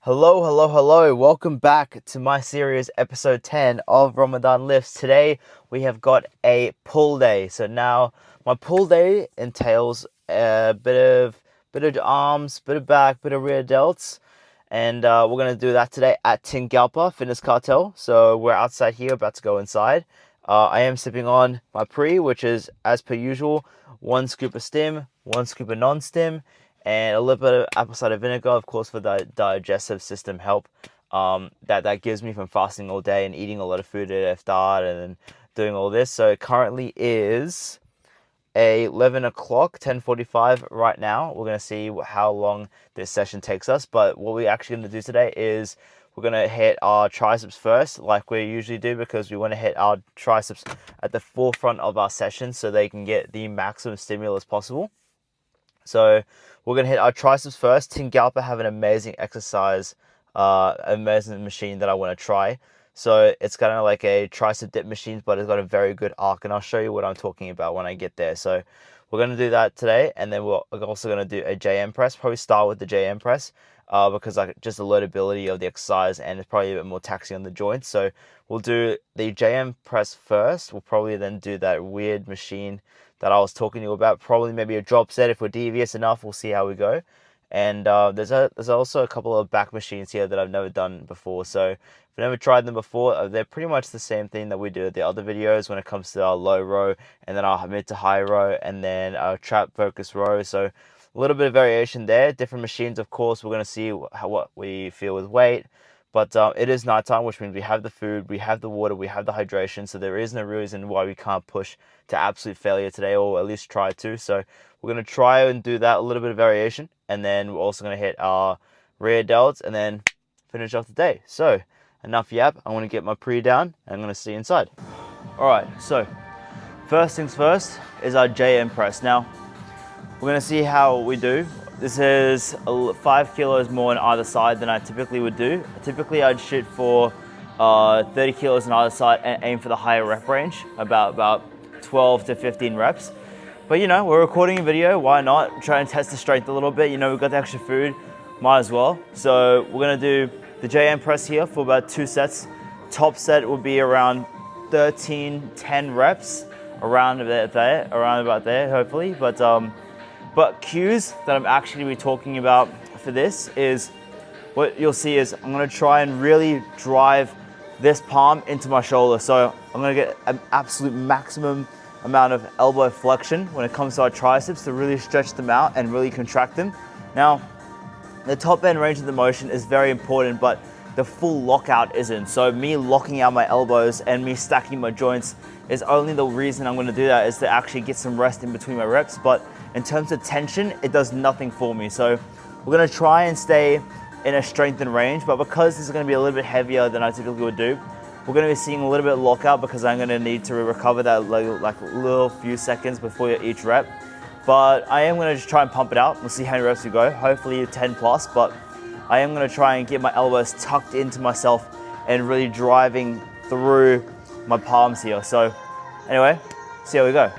Hello, hello, hello. Welcome back to my series, episode 10 of Ramadan Lifts. Today, we have got a pull day. So now, my pull day entails a bit of arms, bit of back, bit of rear delts. And we're going to do that today at Tingalpa Fitness Cartel. So we're outside here, about to go inside. I am sipping on my pre, which is, as per usual, 1 scoop of stim, 1 scoop of non-stim, and a little bit of apple cider vinegar, of course, for the digestive system help that gives me from fasting all day and eating a lot of food at iftar and then doing all this. So it currently is 11 o'clock, 10:45 right now. We're going to see how long this session takes us, but what we're actually going to do today is we're going to hit our triceps first, like we usually do, because we want to hit our triceps at the forefront of our session so they can get the maximum stimulus possible. So we're going to hit our triceps first. Tingalpa have an amazing exercise, amazing machine that I want to try. So it's kind of like a tricep dip machine, but it's got a very good arc, and I'll show you what I'm talking about when I get there. So we're going to do that today, and then we're also going to do a JM press. Probably start with the JM press because like just the loadability of the exercise, and it's probably a bit more taxing on the joints. So we'll do the JM press first. We'll probably then do that weird machine that I was talking to you about, probably maybe a drop set. If we're devious enough, we'll see how we go. And there's also a couple of back machines here that I've never done before. So if I've never tried them before, they're pretty much the same thing that we do at the other videos when it comes to our low row, and then our mid to high row, and then our trap focus row. So a little bit of variation there. Different machines, of course. We're going to see what we feel with weight. But it is nighttime, which means we have the food, we have the water, we have the hydration. So there is no reason why we can't push to absolute failure today, or at least try to. So we're going to try and do that, a little bit of variation. And then we're also going to hit our rear delts and then finish off the day. So enough yap. I want to get my pre down and I'm going to see inside. All right, so first things first is our JM press. Now, we're going to see how we do. This is 5 kilos more on either side than I typically would do. Typically, I'd shoot for 30 kilos on either side and aim for the higher rep range, about 12 to 15 reps. But you know, we're recording a video, why not? Try and test the strength a little bit. You know, we've got the extra food, might as well. So we're going to do the JM press here for about 2 sets. Top set will be around 13, 10 reps, around about there, hopefully. But cues that I'm actually be talking about for this is, what you'll see is I'm going to try and really drive this palm into my shoulder. So I'm going to get an absolute maximum amount of elbow flexion when it comes to our triceps to really stretch them out and really contract them. Now, the top end range of the motion is very important, but the full lockout isn't. So me locking out my elbows and me stacking my joints is only the reason I'm going to do that, is to actually get some rest in between my reps. But in terms of tension, it does nothing for me. So we're going to try and stay in a strengthened range, but because this is going to be a little bit heavier than I typically would do, we're going to be seeing a little bit of lockout because I'm going to need to recover that like little few seconds before each rep. But I am going to just try and pump it out. We'll see how many reps we go. Hopefully 10 plus, but I am going to try and get my elbows tucked into myself and really driving through my palms here. So anyway, see how we go.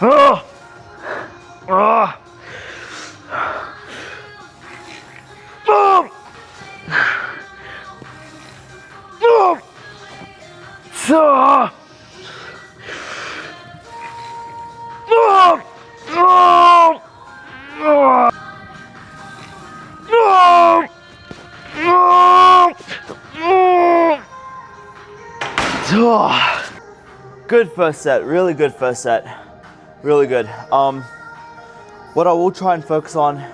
Oh! Oh! Oh! Oh! Oh! Oh! Oh! Oh! Good first set, really good first set. Really good. What I will try and focus on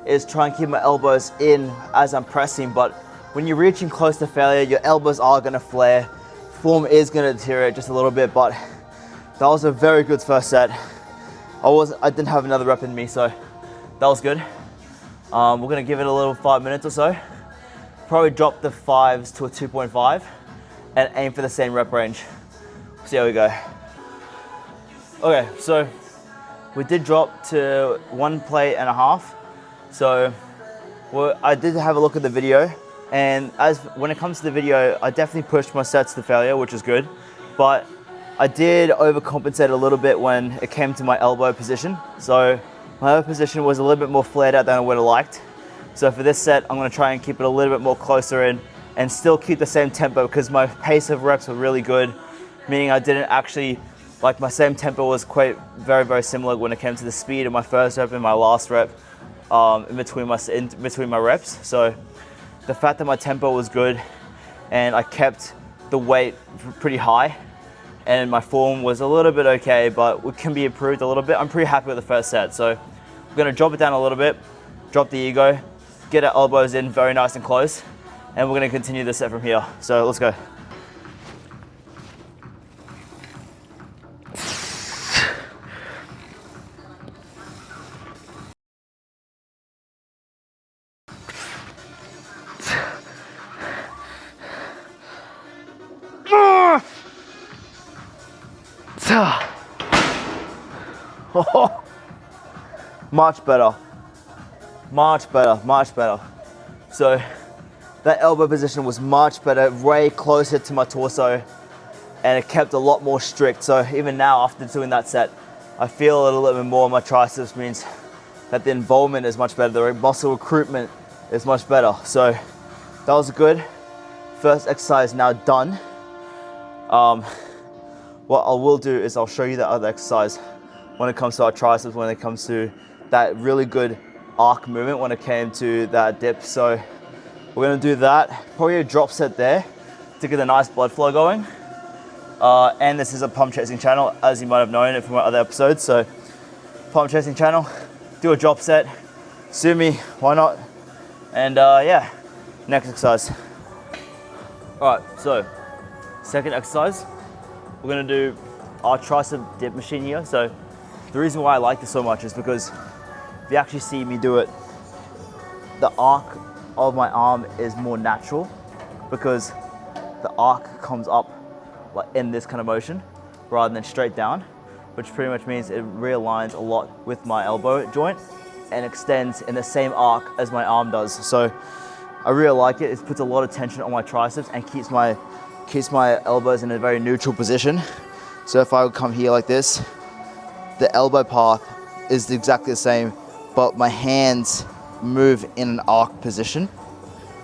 is try and keep my elbows in as I'm pressing, but when you're reaching close to failure, your elbows are gonna flare. Form is gonna deteriorate just a little bit, but that was a very good first set. I didn't have another rep in me, so that was good. We're gonna give it a little 5 minutes or so. Probably drop the 5s to a 2.5 and aim for the same rep range. See how we go. Okay, so we did drop to 1.5 plates. So Well, I did have a look at the video, and when it comes to the video, I definitely pushed my sets to failure, which is good, but I did overcompensate a little bit when it came to my elbow position. So my elbow position was a little bit more flared out than I would have liked. So for this set, I'm gonna try and keep it a little bit more closer in and still keep the same tempo, because my pace of reps were really good, meaning I didn't actually, like my same tempo was quite very similar when it came to the speed of my first rep and my last rep in between my reps. So the fact that my tempo was good and I kept the weight pretty high and my form was a little bit okay, but it can be improved a little bit. I'm pretty happy with the first set. So we're gonna drop it down a little bit, drop the ego, get our elbows in very nice and close, and we're gonna continue the set from here. So let's go. Much better, much better, much better. So that elbow position was much better, way closer to my torso, and it kept a lot more strict. So even now, after doing that set, I feel a little bit more. My triceps means that the involvement is much better, the muscle recruitment is much better. So that was good. First exercise now done. What I will do is I'll show you the other exercise when it comes to our triceps, when it comes to that really good arc movement when it came to that dip. So we're gonna do that, probably a drop set there to get a nice blood flow going. And this is a pump chasing channel, as you might have known it from my other episodes. So pump chasing channel, do a drop set, sue me, why not? And yeah, next exercise. All right, so second exercise, we're gonna do our tricep dip machine here. So the reason why I like this so much is because if you actually see me do it, the arc of my arm is more natural, because the arc comes up like in this kind of motion rather than straight down, which pretty much means it realigns a lot with my elbow joint and extends in the same arc as my arm does. So I really like it. It puts a lot of tension on my triceps and keeps my elbows in a very neutral position. So if I would come here like this, the elbow path is exactly the same, but my hands move in an arc position,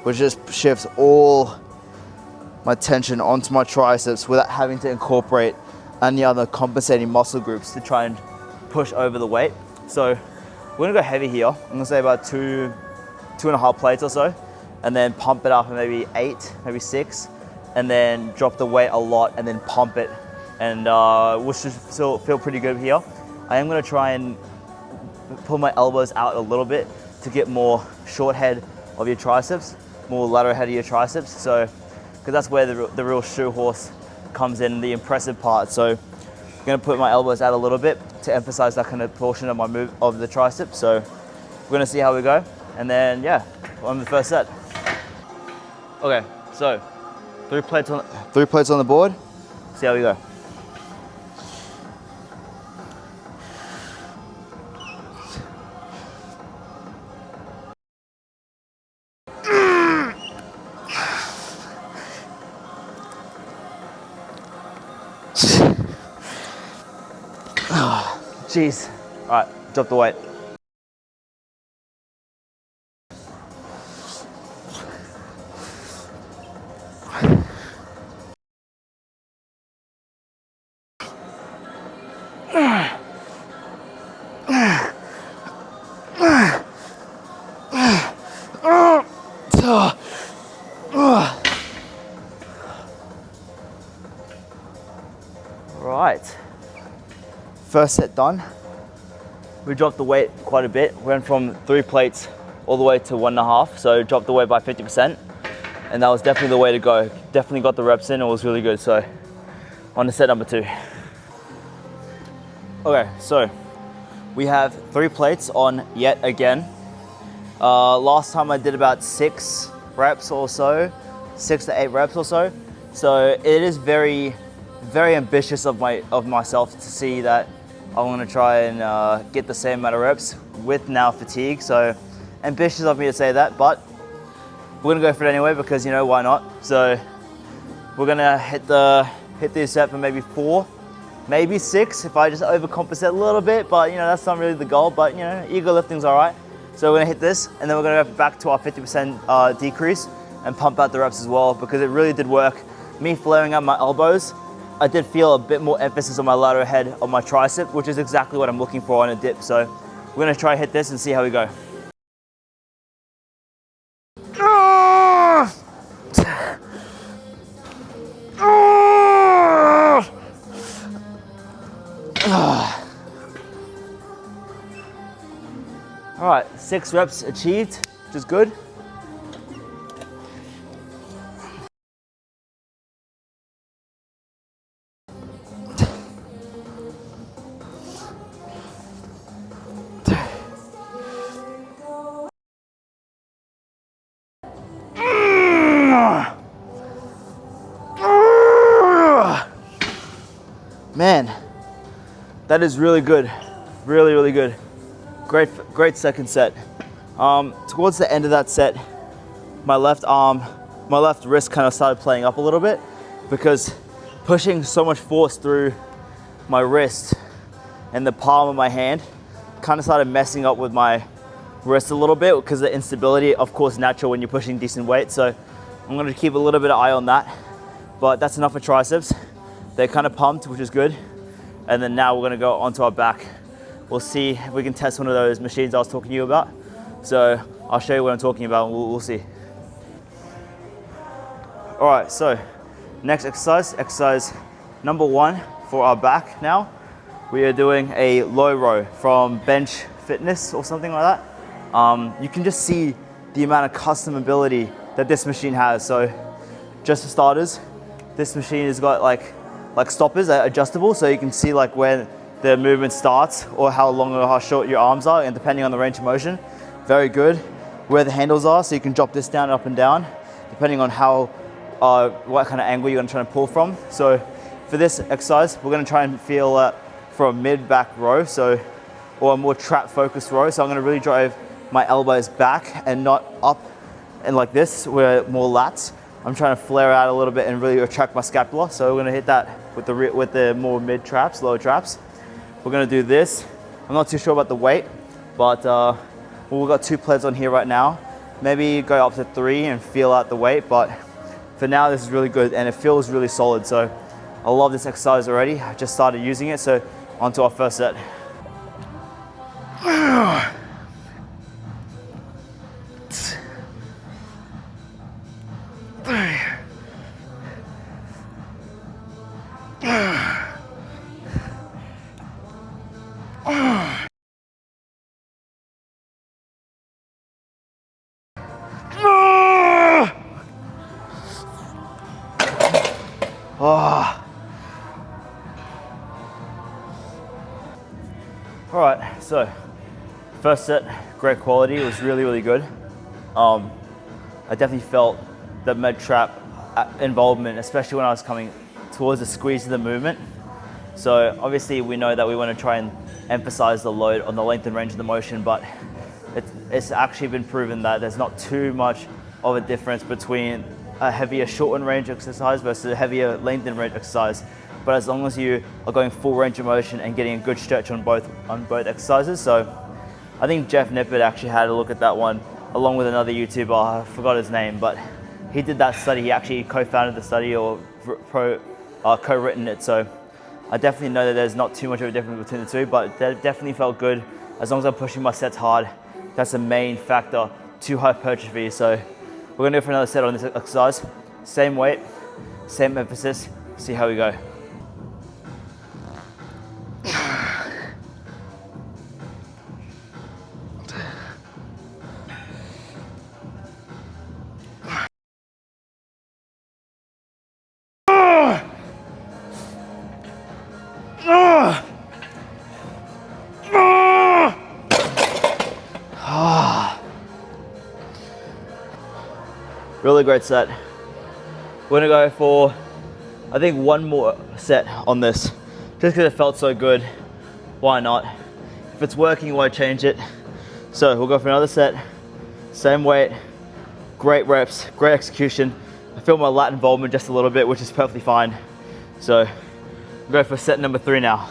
which just shifts all my tension onto my triceps without having to incorporate any other compensating muscle groups to try and push over the weight. So we're gonna go heavy here. I'm gonna say about two and a half plates or so, and then pump it up at maybe 8, maybe 6, and then drop the weight a lot and then pump it. And we'll still feel pretty good here. I am gonna try and pull my elbows out a little bit to get more short head of your triceps, more lateral head of your triceps. So, because that's where the real shoe horse comes in, the impressive part. So I'm gonna put my elbows out a little bit to emphasize that kind of portion of my move of the tricep. So we're gonna see how we go. And then yeah, on the first set. Okay, so 3 plates on the board. See how we go. Jeez. All right, drop the weight. Right. First set done. We dropped the weight quite a bit. We went from 3 plates all the way to 1.5, so dropped the weight by 50%. And that was definitely the way to go. Definitely got the reps in, it was really good. So on to set number 2. Okay, so we have 3 plates on yet again. Last time I did about 6 reps or so, 6 to 8 reps or so. So it is very ambitious of myself to see that I want to try and get the same amount of reps with now fatigue. So ambitious of me to say that, but we're gonna go for it anyway because, you know, why not? So we're gonna hit this set for maybe 4, maybe 6 if I just overcompensate a little bit, but you know, that's not really the goal, but you know, ego lifting's all right. So we're gonna hit this and then we're gonna go back to our 50% decrease and pump out the reps as well because it really did work. Me flaring out my elbows, I did feel a bit more emphasis on my lateral head of my tricep, which is exactly what I'm looking for on a dip. So we're gonna try hit this and see how we go. All right, 6 reps achieved, which is good. Man, that is really good. Really, really good. Great second set. Towards the end of that set, my left wrist kind of started playing up a little bit because pushing so much force through my wrist and the palm of my hand kind of started messing up with my wrist a little bit because the instability, of course, natural when you're pushing decent weight. So I'm going to keep a little bit of eye on that, but that's enough for triceps. They're kind of pumped, which is good. And then now we're going to go onto our back. We'll see if we can test one of those machines I was talking to you about. So I'll show you what I'm talking about and we'll see. All right, so next exercise number 1 for our back now. We are doing a low row from Bench Fitness or something like that. You can just see the amount of custom ability that this machine has. So just for starters, this machine has got like stoppers that are adjustable, so you can see like where the movement starts or how long or how short your arms are, and depending on the range of motion. Very good. Where the handles are, so you can drop this down, up and down, depending on how what kind of angle you're going to try and pull from. So for this exercise, we're going to try and feel for a mid-back row, or a more trap-focused row. So I'm going to really drive my elbows back and not up and like this, where more lats. I'm trying to flare out a little bit and really attract my scapula. So we're going to hit that with the more mid traps, lower traps. We're going to do this. I'm not too sure about the weight, but we've got 2 plates on here right now. Maybe go up to 3 and feel out the weight, but for now this is really good and it feels really solid. So I love this exercise already. I just started using it, so on to our first set. All right, so first set, great quality. It was really, really good. I definitely felt the med trap involvement, especially when I was coming towards the squeeze of the movement. So obviously we know that we want to try and emphasize the load on the length and range of the motion, but it's actually been proven that there's not too much of a difference between a heavier shortened range exercise versus a heavier lengthened range exercise. But as long as you are going full range of motion and getting a good stretch on both exercises. So I think Jeff Nippert actually had a look at that one along with another YouTuber, I forgot his name, but he did that study. He actually co-founded the study or co-written it. So I definitely know that there's not too much of a difference between the two, but that definitely felt good. As long as I'm pushing my sets hard, that's the main factor to hypertrophy. So we're gonna go for another set on this exercise. Same weight, same emphasis, see how we go. Really great set. We're gonna go for, I think, one more set on this, just because it felt so good. Why not? If it's working, why change it? So we'll go for another set same weight, great reps, great execution. I feel my lat involvement just a little bit, which is perfectly fine. So I'm going for set number 3 now.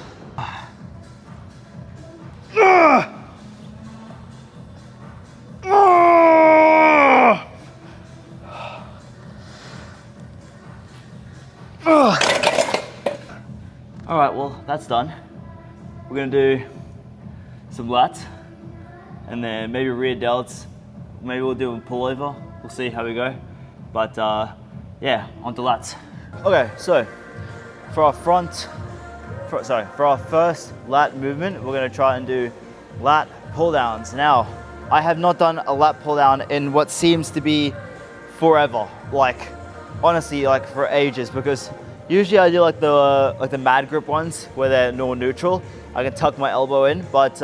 All right, well, that's done. We're gonna do some lats and then maybe rear delts. Maybe we'll do a pullover. We'll see how we go. But yeah, on to lats. Okay, so for our for our first lat movement, we're gonna try and do lat pull downs. Now, I have not done a lat pull down in what seems to be forever. Like, honestly, like for ages, because usually I do like the mad grip ones where they're more neutral. I can tuck my elbow in, but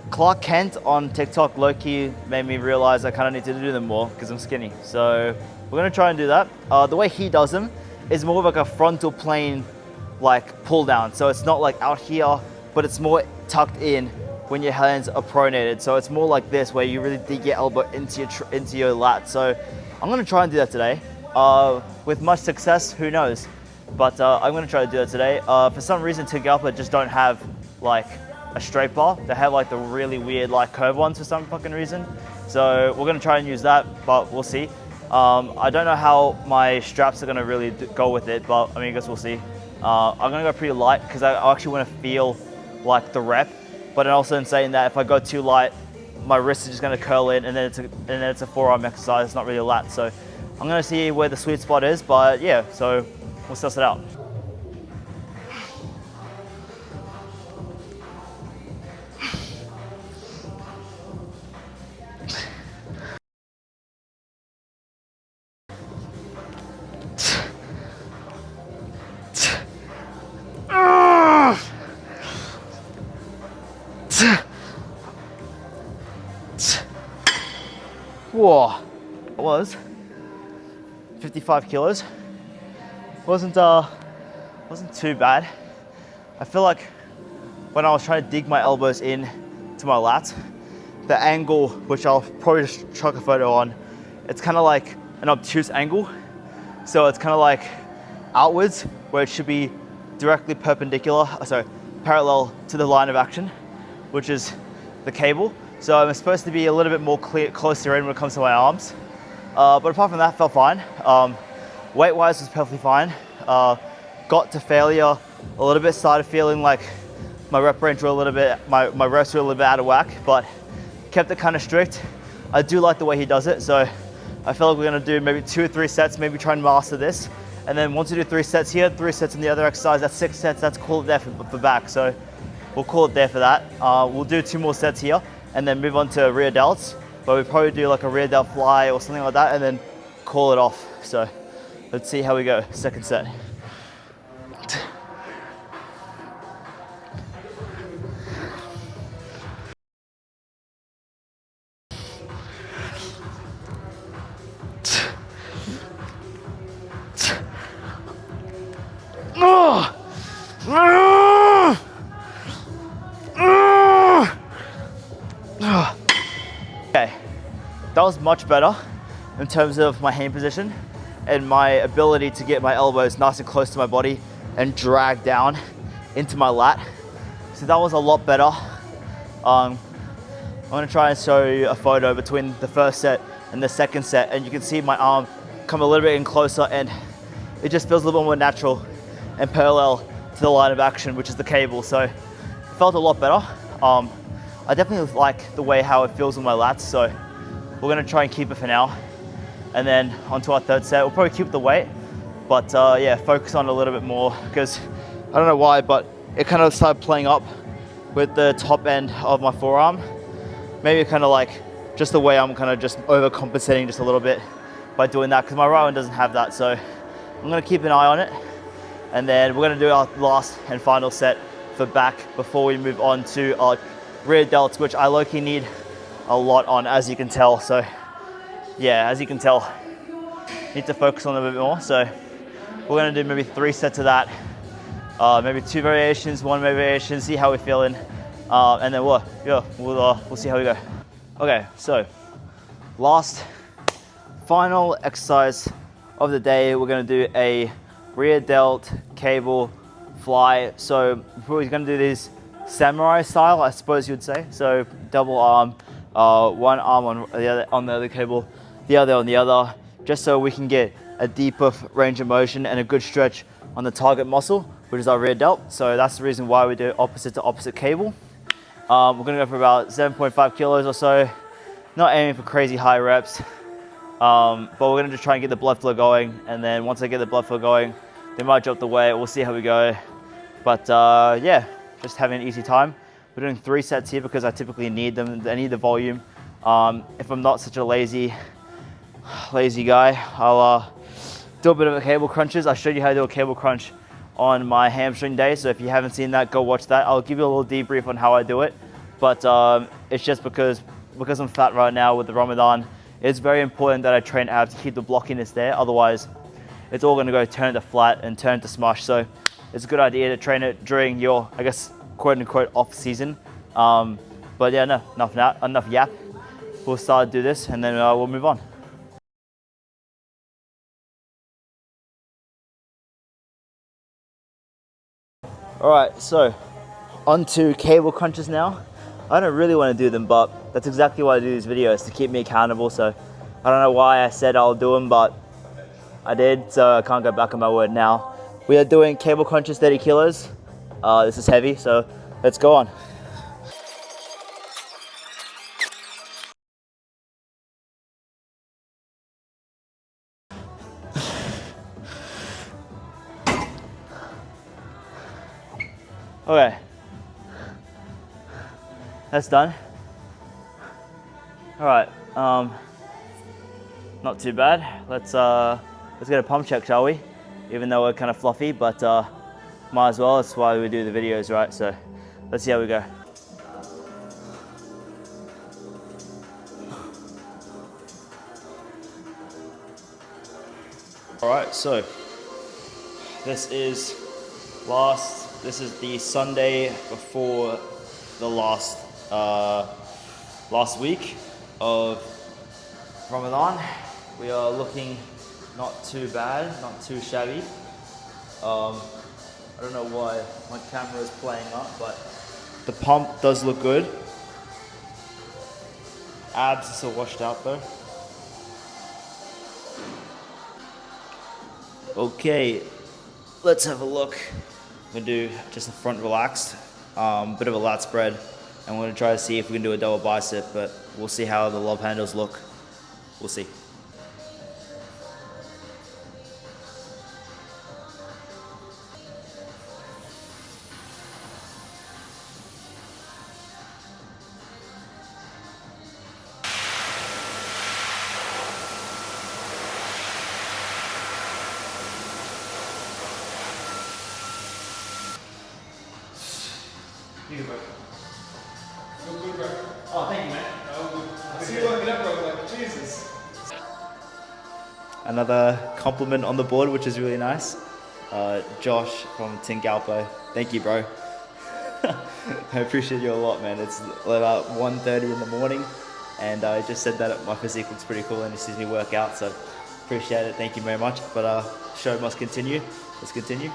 Clark Kent on TikTok low-key made me realize I kind of need to do them more because I'm skinny. So we're gonna try and do that. The way he does them is more of like a frontal plane like pull down. So it's not like out here, but it's more tucked in when your hands are pronated. So it's more like this, where you really dig your elbow into your lat. So I'm gonna try and do that today. With much success, who knows? But I'm gonna try to do that today. For some reason, Tigalpa just don't have like a straight bar. They have like the really weird like curve ones for some fucking reason. So we're gonna try and use that, but we'll see. I don't know how my straps are gonna really go with it, but I mean, I guess we'll see. I'm gonna go pretty light because I actually wanna feel like the rep, but also in saying that if I go too light, my wrist is just gonna curl in and then it's a forearm exercise, it's not really a lat. So I'm gonna see where the sweet spot is, but yeah, so we'll suss it out. Whoa, it was 55 kilos. Wasn't too bad. I feel like when I was trying to dig my elbows in to my lats, the angle, which I'll probably just chuck a photo on, it's kind of like an obtuse angle. So it's kind of like outwards, where it should be directly parallel to the line of action, which is the cable. So I'm supposed to be a little bit more closer in when it comes to my arms. But apart from that, felt fine. Weight-wise was perfectly fine. Got to failure a little bit, started feeling like my rep range were a little bit, my reps were a little bit out of whack, but kept it kind of strict. I do like the way he does it, so I feel like we're gonna do maybe 2 or 3 sets, maybe try and master this. And then once we do 3 sets here, 3 sets in the other exercise, that's 6 sets, that's call it there for back. So we'll call it there for that. We'll do 2 more sets here and then move on to rear delts, but we'll probably do like a rear delt fly or something like that and then call it off. So let's see how we go, second set. Okay, that was much better in terms of my hand position and my ability to get my elbows nice and close to my body and drag down into my lat. So that was a lot better. I'm gonna try and show you a photo between the first set and the second set, and you can see my arm come a little bit in closer and it just feels a little bit more natural and parallel to the line of action, which is the cable. So it felt a lot better. I definitely like the way how it feels on my lats, so we're gonna try and keep it for now. And then onto our third set, we'll probably keep the weight, but yeah, focus on it a little bit more because I don't know why, but it kind of started playing up with the top end of my forearm. Maybe kind of like just the way I'm kind of just overcompensating just a little bit by doing that because my right one doesn't have that. So I'm gonna keep an eye on it. And then we're gonna do our last and final set for back before we move on to our rear delts, which I low-key need a lot on, as you can tell. So yeah, as you can tell, need to focus on them a bit more. So we're gonna do maybe 3 sets of that, maybe 2 variations, 1 variation, see how we're feeling, and then we'll see how we go. Okay, so last final exercise of the day, we're going to do a rear delt cable fly. So we're going to do this samurai style, I suppose you'd say. So double arm, one arm on the other cable, the other on the other, just so we can get a deeper range of motion and a good stretch on the target muscle, which is our rear delt. So that's the reason why we do opposite to opposite cable. We're going to go for about 7.5 kilos or so, not aiming for crazy high reps. But we're going to just try and get the blood flow going, and then once I get the blood flow going, they might drop the weight. We'll see how we go. But yeah, just having an easy time. We're doing 3 sets here because I typically need them. I need the volume. If I'm not such a lazy guy, I'll do a bit of a cable crunches. I showed you how to do a cable crunch on my hamstring day, so if you haven't seen that, go watch that. I'll give you a little debrief on how I do it. But it's just because I'm fat right now with the Ramadan, it's very important that I train abs to keep the blockiness there. Otherwise, it's all gonna go turn to flat and turn to smush. So it's a good idea to train it during your, I guess, quote unquote off season. But yeah, no, enough yap. We'll start to do this and then we'll move on. All right, so onto cable crunches now. I don't really want to do them, but that's exactly why I do these videos, to keep me accountable. So I don't know why I said I'll do them, but I did, so I can't go back on my word now. We are doing cable crunches, 30 kilos. This is heavy, so let's go on. Okay, that's done. All right, not too bad. Let's get a pump check, shall we? Even though we're kind of fluffy, but might as well. That's why we do the videos, right? So let's see how we go. All right, so this is the Sunday before the last week of Ramadan. We are looking not too bad, not too shabby. I don't know why my camera is playing up, but the pump does look good. Abs are still washed out though. Okay, let's have a look. I'm gonna do just a front relaxed, bit of a lat spread, and we're gonna try to see if we can do a double bicep, but we'll see how the love handles look. We'll see. You good, bro. Feel good, bro. Oh, thank you, man. I see you working up, bro. Like, Jesus. Another compliment on the board, which is really nice. Josh from Tingalpo. Thank you, bro. I appreciate you a lot, man. It's about 1:30 in the morning, and I just said that my physique looks pretty cool and he sees me work out, so appreciate it. Thank you very much. But show must continue. Let's continue.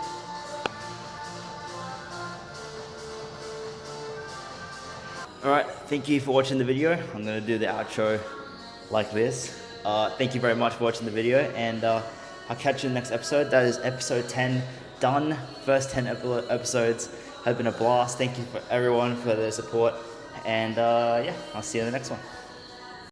Alright, thank you for watching the video. I'm going to do the outro like this. Thank you very much for watching the video, and I'll catch you in the next episode. That is episode 10 done. First 10 episodes have been a blast. Thank you for everyone for their support, and yeah, I'll see you in the next one.